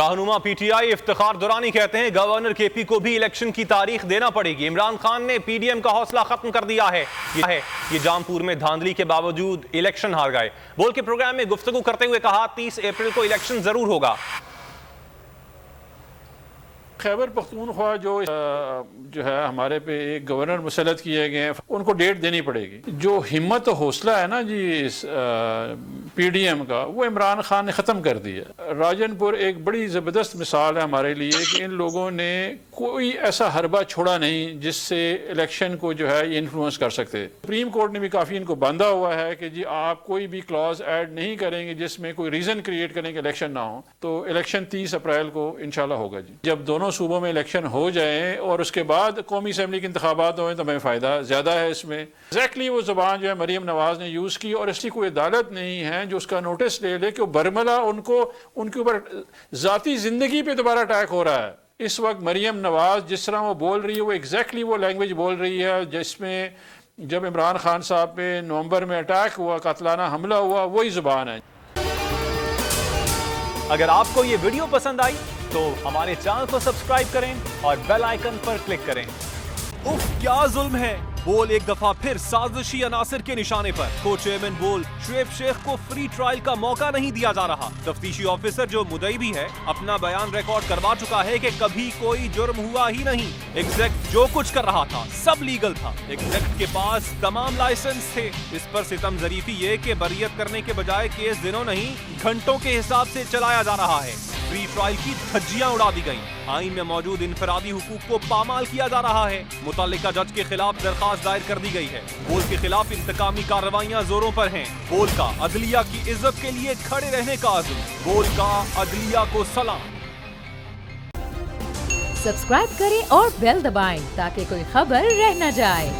رہنما P T I Iftikhar دورانی کہتے ہیں گورنر کے پی کو بھی الیکشن کی تاریخ دینا پڑے گی۔ عمران خان نے پی ڈی ایم کا حوصلہ ختم کر دیا ہے۔ یہ جامپور میں دھاندلی کے باوجود الیکشن ہار گئے۔ بول کے پروگرام میں گفتگو کرتے ہوئے کہا 30 اپریل کو الیکشن ضرور ہوگا۔ خیبر پختونخوا جو ہے ہمارے پہ ایک گورنر مسلط کیے گئے ہیں، ان کو ڈیٹ دینی پڑے گی۔ جو ہمت و حوصلہ ہے نا جی پی ڈی ایم کا، وہ عمران خان نے ختم کر دیا۔ راجن پور ایک بڑی زبردست مثال ہے ہمارے لیے کہ ان لوگوں نے کوئی ایسا حربہ چھوڑا نہیں جس سے الیکشن کو جو ہے یہ انفلوئنس کر سکتے۔ سپریم کورٹ نے بھی کافی ان کو باندھا ہوا ہے کہ جی آپ کوئی بھی کلاز ایڈ نہیں کریں گے جس میں کوئی ریزن کریٹ کریں کہ الیکشن نہ ہو۔ تو الیکشن 30 اپریل کو انشاءاللہ ہوگا جی۔ جب دونوں صوبوں میں الیکشن ہو جائیں اور اس کے بعد قومی اسمبلی کے انتخابات ہوئیں تو ہمیں فائدہ زیادہ ہے اس میں۔ ایگزیکٹلی وہ زبان جو ہے مریم نواز نے یوز کی، اور اس کی کوئی عدالت نہیں ہے جو اس کا نوٹس لے لے کہ وہ برملا ان کے اوپر ذاتی زندگی پہ دوبارہ اٹیک ہو رہا ہے۔ اس وقت مریم نواز جس طرح وہ بول رہی ہے وہ ایگزیکٹلی وہ لینگویج بول رہی ہے جس میں جب عمران خان صاحب پہ نومبر میں اٹیک ہوا، قاتلانہ حملہ ہوا، وہی زبان ہے۔ اگر آپ کو یہ ویڈیو پسند آئی تو ہمارے چینل کو سبسکرائب کریں اور بیل آئیکن پر کلک کریں۔ اف کیا ظلم ہے! بول ایک دفعہ پھر سازشی عناصر کے نشانے پر۔ کو چیئرمین بول شعیب شیخ کو فری ٹرائل کا موقع نہیں دیا جا رہا۔ تفتیشی آفیسر جو مدعی بھی ہے اپنا بیان ریکارڈ کروا چکا ہے کہ کبھی کوئی جرم ہوا ہی نہیں۔ ایگزیکٹ جو کچھ کر رہا تھا سب لیگل تھا۔ ایگزیکٹ کے پاس تمام لائسنس تھے۔ اس پر ستم ظریفی یہ کہ بریت کرنے کے بجائے کیس دنوں نہیں گھنٹوں کے حساب سے چلایا جا رہا ہے۔ فری ٹرائل کی دھجیاں اڑا دی گئیں۔ آئین میں موجود انفرادی حقوق کو پامال کیا جا رہا ہے۔ متعلقہ جج کے خلاف درخواست دائر کر دی گئی ہے۔ بول کے خلاف انتقامی کارروائیاں زوروں پر ہیں۔ بول کا عدلیہ کی عزت کے لیے کھڑے رہنے کا عزم۔ بول کا عدلیہ کو سلام۔ سبسکرائب کریں اور بیل دبائیں تاکہ کوئی خبر رہ نہ جائے۔